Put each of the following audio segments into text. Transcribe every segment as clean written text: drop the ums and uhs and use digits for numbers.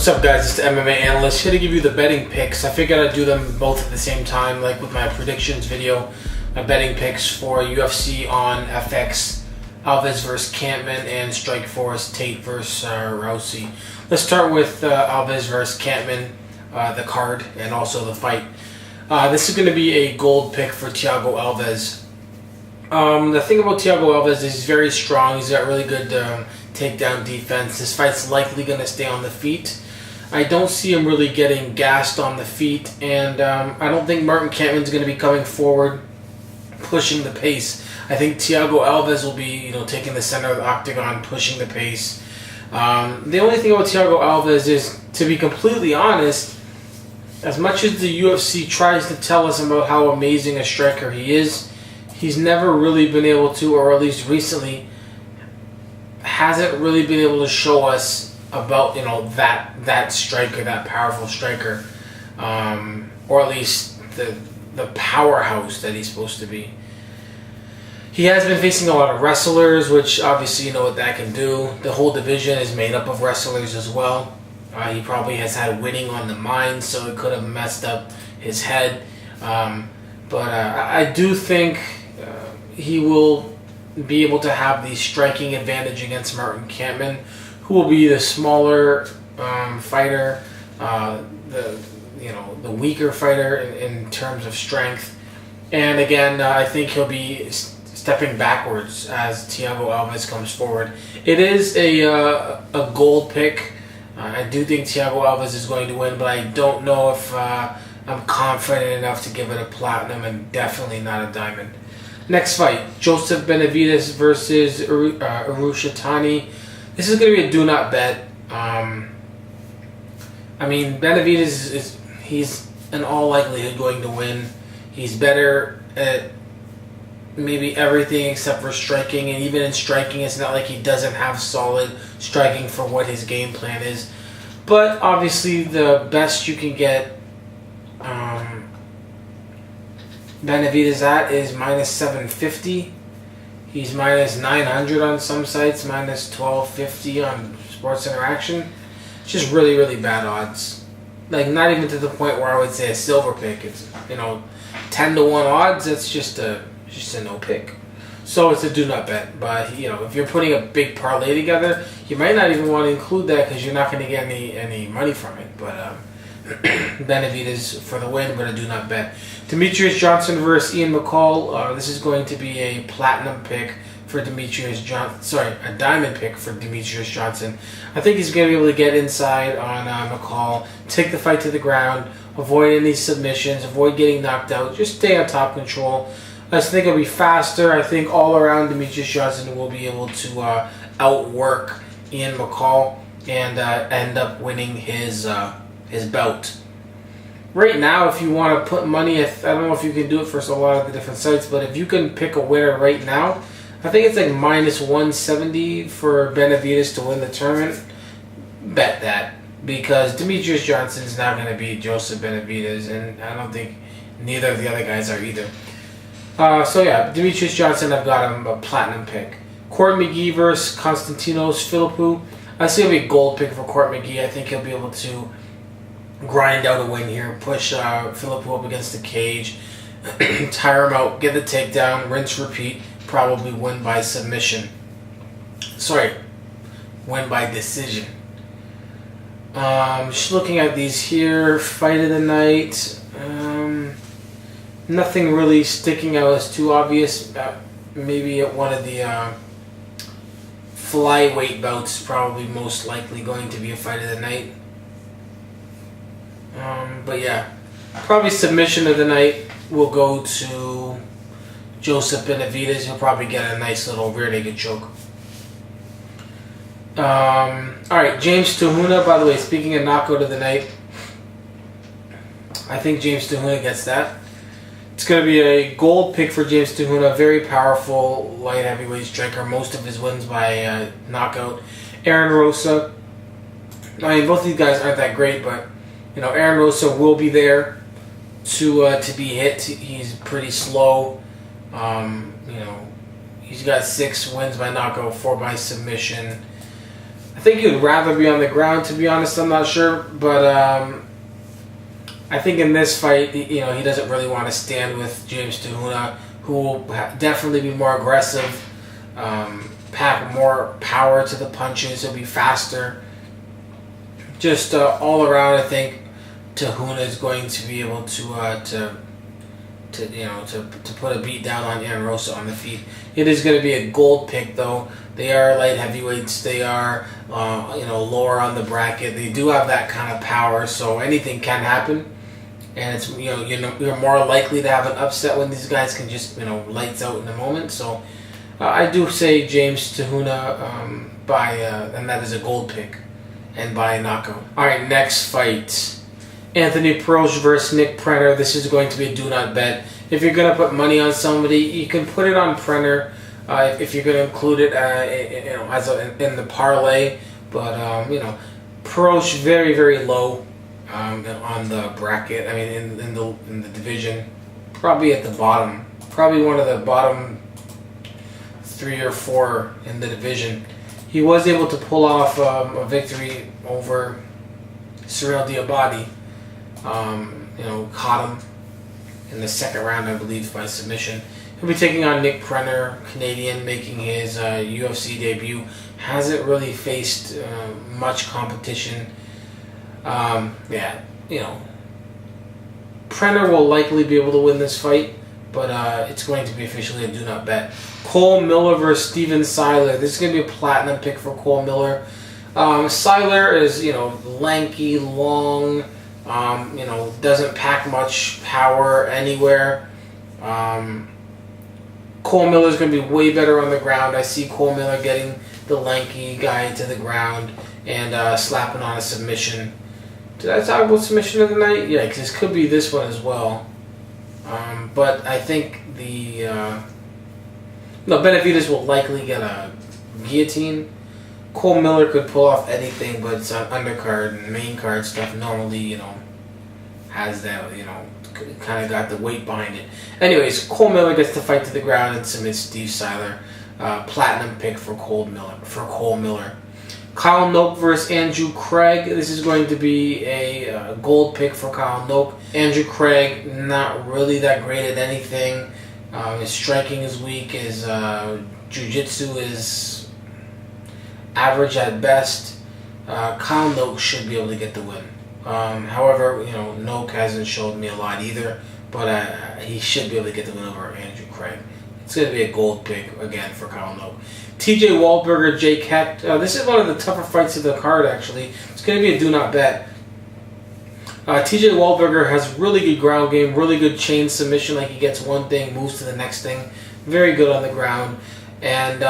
What's up, guys? It's the MMA Analyst here to give you the betting picks. I figured I'd do them both at the same time, like with my predictions video. My betting picks for UFC on FX, Alves vs. Kampmann, and STRIKEFORCE, Tate vs. Rousey. Let's start with Alves vs. Kampmann, the card, and also the fight. This is going to be a gold pick for Thiago Alves. The thing about Thiago Alves is he's very strong. He's got really good takedown defense. This fight's likely going to stay on the feet. I don't see him really getting gassed on the feet, and I don't think Martin Kampmann's going to be coming forward, pushing the pace. I think Thiago Alves will be, taking the center of the octagon, pushing the pace. The only thing about Thiago Alves is, to be completely honest, as much as the UFC tries to tell us about how amazing a striker he is, he's never really been able to, or at least recently, hasn't really been able to show us about that striker, that powerful striker, or at least the powerhouse that he's supposed to be. He has been facing a lot of wrestlers, which obviously you know what that can do. The whole division is made up of wrestlers as well. He probably has had winning on the mind, so it could have messed up his head. But I do think he will be able to have the striking advantage against Martin Kampmann, who will be the smaller fighter, the weaker fighter in terms of strength. And again, I think he'll be stepping backwards as Thiago Alves comes forward. It is a gold pick. I do think Thiago Alves is going to win, but I don't know if I'm confident enough to give it a platinum, and definitely not a diamond. Next fight, Joseph Benavidez versus Urushitani. This is going to be a do not bet. Benavidez he's in all likelihood going to win. He's better at maybe everything except for striking, and even in striking, it's not like he doesn't have solid striking for what his game plan is. But obviously, the best you can get Benavidez at is minus 750. He's minus 900 on some sites, minus 1250 on Sports Interaction. It's just really, really bad odds. Like, not even to the point where I would say a silver pick. It's 10-1 odds. It's just a no pick. So it's a do not bet. But if you're putting a big parlay together, you might not even want to include that because you're not going to get any money from it. But Benavidez for the win, but a do not bet. Demetrious Johnson versus Ian McCall. This is going to be a platinum pick for Demetrious Johnson. Sorry, a diamond pick for Demetrious Johnson. I think he's going to be able to get inside on McCall, take the fight to the ground, avoid any submissions, avoid getting knocked out, just stay on top control. I think it'll be faster. I think all around Demetrious Johnson will be able to outwork Ian McCall and end up winning his bout. Right now, if you want to put money, I don't know if you can do it for a lot of the different sites, but if you can pick a winner right now, I think it's like minus 170 for Benavidez to win the tournament. Bet that, because Demetrious Johnson is not going to beat Joseph Benavidez, and I don't think neither of the other guys are either. Demetrious Johnson, I've got him a platinum pick. Court McGee versus Constantinos, Philippou. I see it'll be a gold pick for Court McGee. I think he'll be able to grind out a win here, push Philippou up against the cage, tire him out, get the takedown, rinse, repeat, probably win by submission. Win by decision. Just looking at these here, fight of the night. Nothing really sticking out as too obvious. Maybe at one of the flyweight bouts, probably most likely going to be a fight of the night. Probably submission of the night will go to Joseph Benavidez. He'll probably get a nice little rear naked choke. Alright, James to Huna. By the way, speaking of knockout of the night, I think James to Huna gets that. It's going to be a gold pick for James to Huna. Very powerful light heavyweight striker. Most of his wins by knockout. Aaron Rosa. Both of these guys aren't that great, but Aaron Rosa will be there to be hit. He's pretty slow. He's got 6 wins by knockout, 4 by submission. I think he would rather be on the ground, to be honest. I'm not sure, but I think in this fight, he doesn't really want to stand with James Huna, who will definitely be more aggressive, pack more power to the punches. He'll be faster. Just all around, I think Huna is going to be able to put a beat down on Rosa on the feet. It is going to be a gold pick, though. They are light heavyweights. They are lower on the bracket. They do have that kind of power, so anything can happen. And it's you're more likely to have an upset when these guys can just lights out in the moment. So I do say James Huna and that is a gold pick and by a knockout. All right, next fight. Anthony Perosh versus Nick Prenner. This is going to be a do not bet. If you're going to put money on somebody, you can put it on Prenner if you're going to include it in the parlay. But Perosh very, very low on the bracket. I mean, in the division, probably at the bottom. Probably one of the bottom 3 or 4 in the division. He was able to pull off a victory over Cyril Diabate. Caught him in the second round, I believe, by submission. He'll be taking on Nick Prenner, Canadian, making his UFC debut. Hasn't really faced much competition. Prenner will likely be able to win this fight, but it's going to be officially a do not bet. Cole Miller versus Steven Siler. This is going to be a platinum pick for Cole Miller. Siler is, lanky, long, doesn't pack much power anywhere. Cole Miller is going to be way better on the ground. I see Cole Miller getting the lanky guy to the ground and slapping on a submission. Did I talk about submission of the night? Yeah, because this could be this one as well. But I think Benavidez will likely get a guillotine. Cole Miller could pull off anything, but it's on undercard and main card stuff normally, has that, kind of got the weight behind it. Anyways, Cole Miller gets the fight to the ground and submits Steve Siler. Platinum pick for Cole Miller. Kyle Noke versus Andrew Craig. This is going to be a gold pick for Kyle Noke. Andrew Craig, not really that great at anything. His striking is weak. His jiu-jitsu is average at best. Kyle Noke should be able to get the win. However, Noke hasn't showed me a lot either, but he should be able to get the win over Andrew Craig. It's going to be a gold pick again for Kyle Noke. TJ Waldburger, Jake Hecht. This is one of the tougher fights of the card, actually. It's going to be a do not bet. TJ Waldburger has really good ground game, really good chain submission. Like, he gets one thing, moves to the next thing. Very good on the ground. And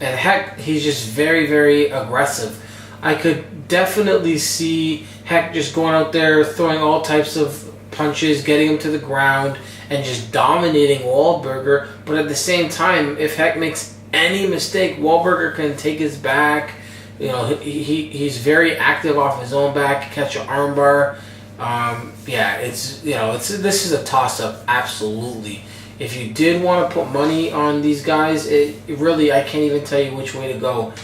Hecht, he's just very, very aggressive. I could definitely see Hecht just going out there, throwing all types of punches, getting him to the ground, and just dominating Waldburger. But at the same time, if Hecht makes any mistake, Waldburger can take his back. He's very active off his own back, catch an armbar. This is a toss-up, absolutely. If you did want to put money on these guys, it really, I can't even tell you which way to go.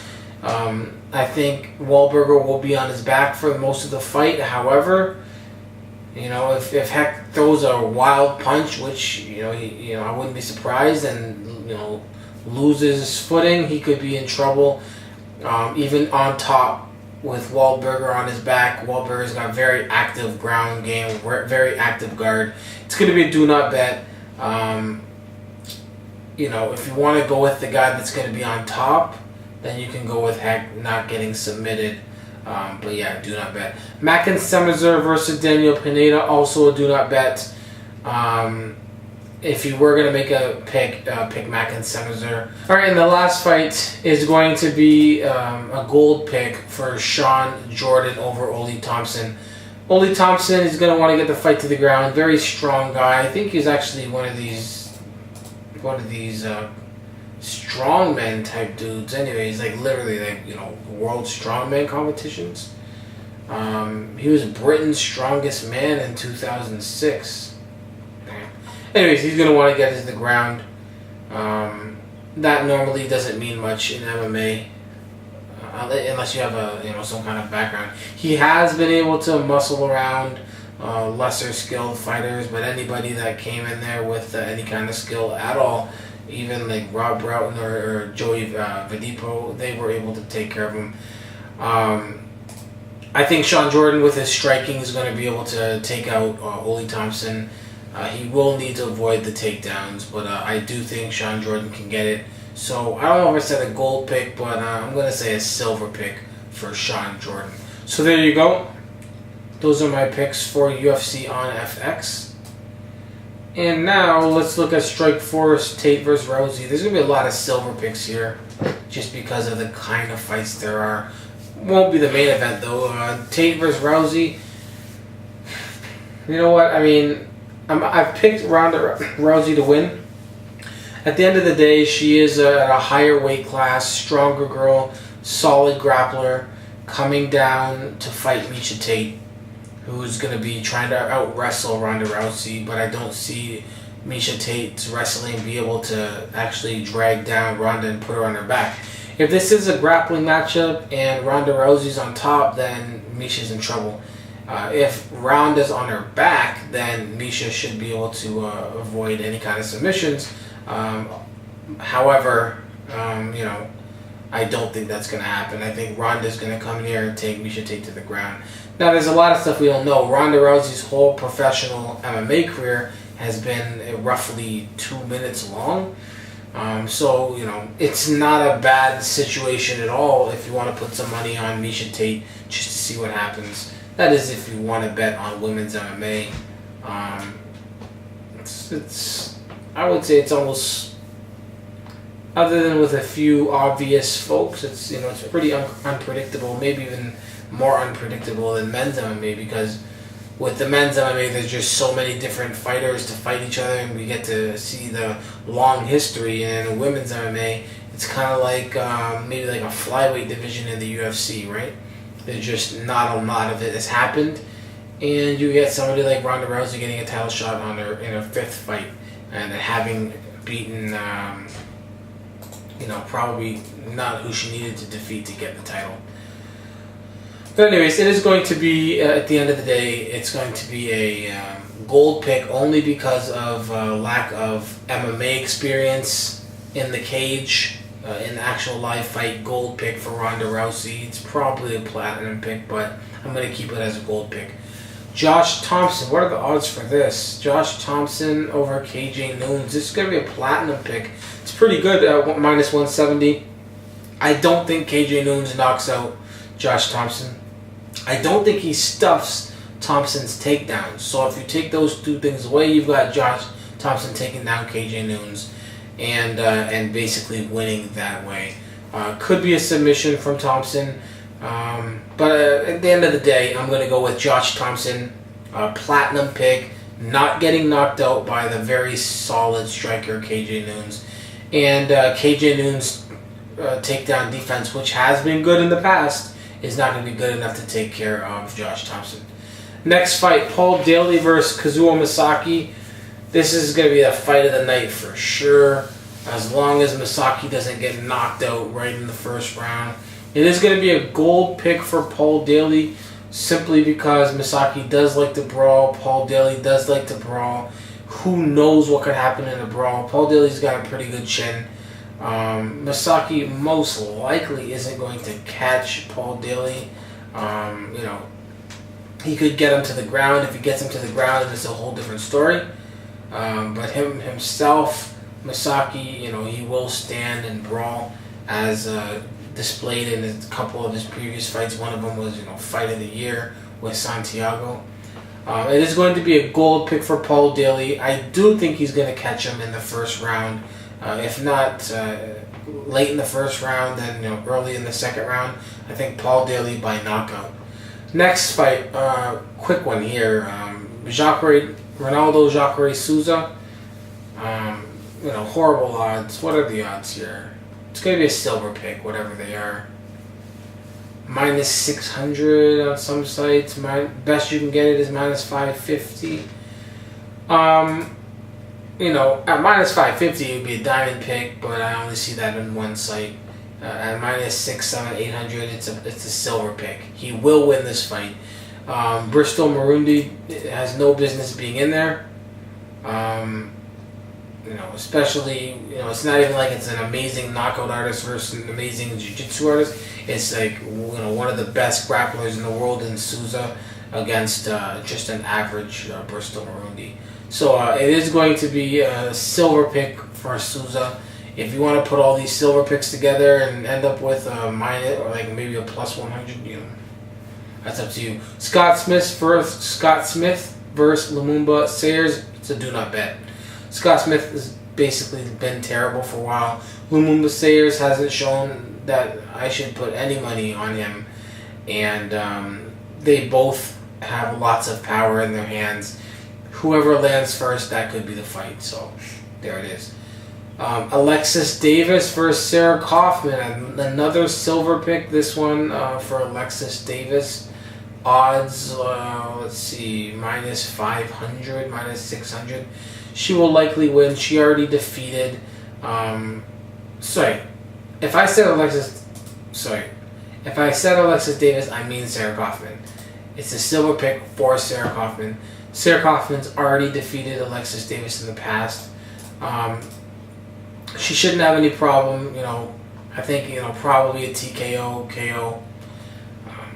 I think Waldburger will be on his back for most of the fight. However, if Hecht throws a wild punch, which I wouldn't be surprised, and loses his footing, he could be in trouble. Even on top with Waldburger on his back, Waldburger's got very active ground game, very active guard. It's going to be a do not bet. If you want to go with the guy that's going to be on top, then you can go with Hecht not getting submitted. But yeah, do not bet. Mackens Semerzier versus Daniel Pineda, also a do not bet. If you were going to make a pick Mackens Semerzier. Alright, and the last fight is going to be a gold pick for Shawn Jordan over Ole Thompson. Ole Thompson is going to want to get the fight to the ground. Very strong guy. I think he's actually one of these strongman type dudes. Anyways, literally world strongman competitions. He was Britain's strongest man in 2006. Anyways, he's going to want to get to the ground. That normally doesn't mean much in MMA. unless you have some kind of background. He has been able to muscle around lesser skilled fighters, but anybody that came in there with any kind of skill at all, even like Rob Broughton or Joey Vadipo, they were able to take care of him. I think Shawn Jordan with his striking is going to be able to take out Ole Thompson. He will need to avoid the takedowns, but I do think Shawn Jordan can get it. So I don't know if I said a gold pick, but I'm going to say a silver pick for Shawn Jordan. So there you go. Those are my picks for UFC on FX. And now let's look at Strikeforce, Tate versus Rousey. There's going to be a lot of silver picks here just because of the kind of fights there are. Won't be the main event though. Tate versus Rousey. You know what? I mean, I've picked Ronda Rousey to win. At the end of the day, she is at a higher weight class, stronger girl, solid grappler, coming down to fight Miesha Tate, who's going to be trying to out-wrestle Ronda Rousey, but I don't see Miesha Tate's wrestling be able to actually drag down Ronda and put her on her back. If this is a grappling matchup and Ronda Rousey's on top, then Miesha's in trouble. If Ronda's on her back, then Miesha should be able to avoid any kind of submissions. However, I don't think that's going to happen. I think Ronda's going to come in here and take Miesha Tate to the ground. Now, there's a lot of stuff we don't know. Ronda Rousey's whole professional MMA career has been roughly 2 minutes long. So, it's not a bad situation at all if you want to put some money on Miesha Tate just to see what happens. That is if you want to bet on women's MMA. I would say it's almost, other than with a few obvious folks, it's pretty unpredictable, maybe even more unpredictable than men's MMA, because with the men's MMA there's just so many different fighters to fight each other and we get to see the long history. And in women's MMA it's kind of like maybe like a flyweight division in the UFC, right? There's just not a lot of it has happened, and you get somebody like Ronda Rousey getting a title shot on her in her fifth fight and having beaten probably not who she needed to defeat to get the title. But anyways, it is going to be, at the end of the day, it's going to be a gold pick only because of lack of MMA experience in the cage, in the actual live fight. Gold pick for Ronda Rousey. It's probably a platinum pick, but I'm going to keep it as a gold pick. Josh Thompson, what are the odds for this? Josh Thompson over KJ Noons. This is going to be a platinum pick. It's pretty good at minus 170. I don't think KJ Noons knocks out Josh Thompson. I don't think he stuffs Thompson's takedowns. So if you take those two things away, you've got Josh Thompson taking down KJ Noons and basically winning that way. Could be a submission from Thompson. But at the end of the day, I'm going to go with Josh Thompson, platinum pick, not getting knocked out by the very solid striker KJ Noons. And KJ Noons' takedown defense, which has been good in the past, is not going to be good enough to take care of Josh Thompson. Next fight, Paul Daley versus Kazuo Misaki. This is going to be a fight of the night for sure, as long as Misaki doesn't get knocked out right in the first round. It is going to be a gold pick for Paul Daley, simply because Misaki does like to brawl. Paul Daley does like to brawl. Who knows what could happen in a brawl? Paul Daley's got a pretty good chin. Misaki most likely isn't going to catch Paul Daley. He could get him to the ground. If he gets him to the ground, it's a whole different story. But himself, Misaki, he will stand and brawl, as displayed in a couple of his previous fights. One of them was, fight of the year with Santiago. It is going to be a gold pick for Paul Daley. I do think he's going to catch him in the first round. If not late in the first round, then early in the second round. I think Paul Daley by knockout. Next fight, quick one here. Ronaldo Jacare Souza. Horrible odds. What are the odds here? It's going to be a silver pick, whatever they are. Minus 600 on some sites. Best you can get it is minus 550. At minus 550 it would be a diamond pick, but I only see that on one site. at minus 6, 7, 800. It's a silver pick. He will win this fight. Bristol Marundi has no business being in there. Especially, it's not even like it's an amazing knockout artist versus an amazing jiu-jitsu artist. It's like, one of the best grapplers in the world in Souza against just an average Bristol Marundi. So it is going to be a silver pick for Souza. If you want to put all these silver picks together and end up with a minus or like maybe a plus 100, that's up to you. Scott Smith versus Lumumba Sayers. It's a do not bet. Scott Smith has basically been terrible for a while. Lumumba Sayers hasn't shown that I should put any money on him, and they both have lots of power in their hands. Whoever lands first, that could be the fight. So there it is. Alexis Davis versus Sarah Kaufman. Another silver pick. This one for Alexis Davis. Odds, let's see, minus 500, minus 600. She will likely win. She already defeated. If I said Alexis Davis, I mean Sarah Kaufman. It's a silver pick for Sarah Kaufman. Sarah Kaufman's already defeated Alexis Davis in the past. She shouldn't have any problem. I think probably a TKO, KO.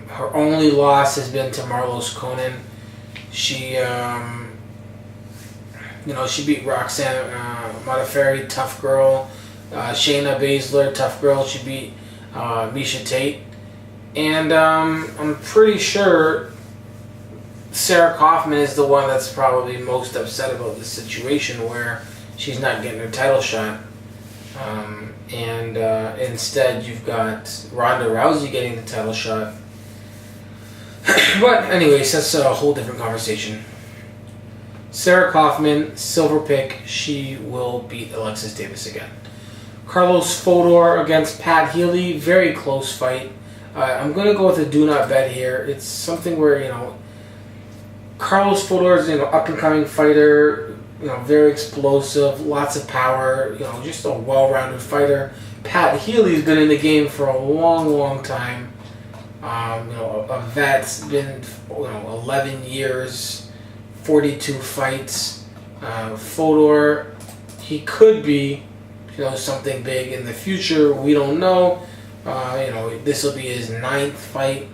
Her only loss has been to Marlos Conan. She beat Roxanne Modafferi, tough girl. Shayna Baszler, tough girl. She beat Miesha Tate. And I'm pretty sure Sarah Kaufman is the one that's probably most upset about this situation where she's not getting her title shot. Instead you've got Ronda Rousey getting the title shot. But anyways, that's a whole different conversation. Sarah Kaufman, silver pick. She will beat Alexis Davis again. Carlos Fodor against Pat Healy. Very close fight. I'm going to go with a do not bet here. It's something where, Carlos Fodor is an up-and-coming fighter. Very explosive, lots of power. Just a well-rounded fighter. Pat Healy's been in the game for a long, long time. A vet's been 11 years, 42 fights. Fodor, he could be something big in the future. We don't know. This will be his 9th fight.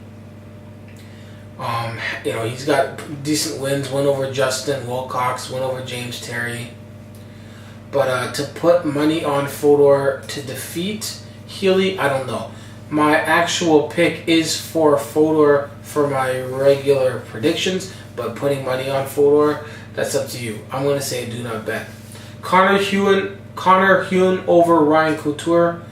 He's got decent wins. Win over Justin Wilcox. Win over James Terry. But to put money on Fodor to defeat Healy, I don't know. My actual pick is for Fodor for my regular predictions, but putting money on Fodor, that's up to you. I'm going to say do not bet. Connor Hune over Ryan Couture.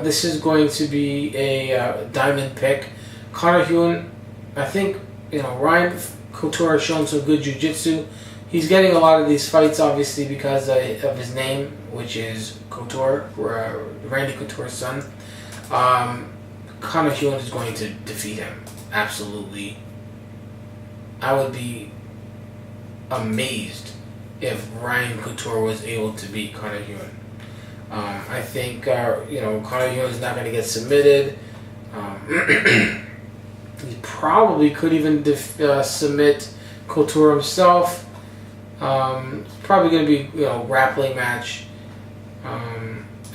This is going to be a diamond pick. Connor Hune, I think, Ryan Couture has shown some good jiu-jitsu. He's getting a lot of these fights, obviously, because of his name, which is Couture, Randy Couture's son. Connor Hune is going to defeat him. Absolutely. I would be amazed if Ryan Couture was able to beat Connor Hune. I think, Connor Hune is not going to get submitted. He probably could even submit Couture himself. Probably going to be, grappling match.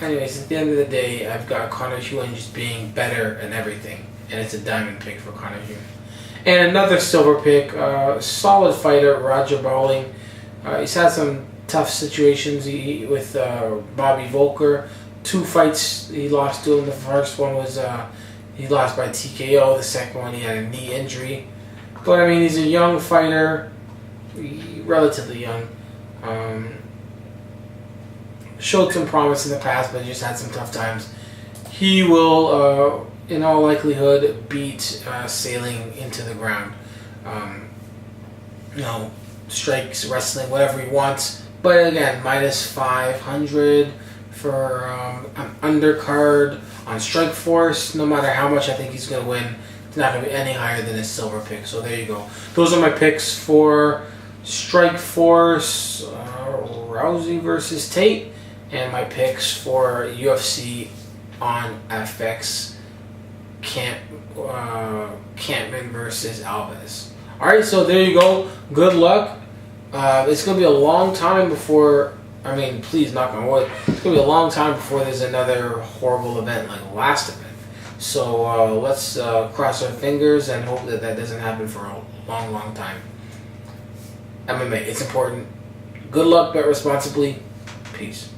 Anyways, at the end of the day, I've got Connor Hune just being better in everything. And it's a diamond pick for Connor Hune. And another silver pick, solid fighter, Roger Bowling. He's had some tough situations with Bobby Volker. 2 fights he lost to him. The first one was he lost by TKO. The second one he had a knee injury. But he's a young fighter, relatively young. Showed some promise in the past, but just had some tough times. He will, in all likelihood, beat Sailing into the ground. Strikes, wrestling, whatever he wants. But again, minus 500 for an undercard on Strikeforce. No matter how much I think he's going to win, it's not going to be any higher than his silver pick. So there you go. Those are my picks for Strikeforce, Rousey versus Tate, and my picks for UFC on FX Kampmann versus Alves. Alright, so there you go. Good luck. It's going to be a long time before, I mean, please knock on wood, it's going to be a long time before there's another horrible event like the last event. So let's cross our fingers and hope that that doesn't happen for a long, long time. MMA, it's important. Good luck, bet responsibly. Peace.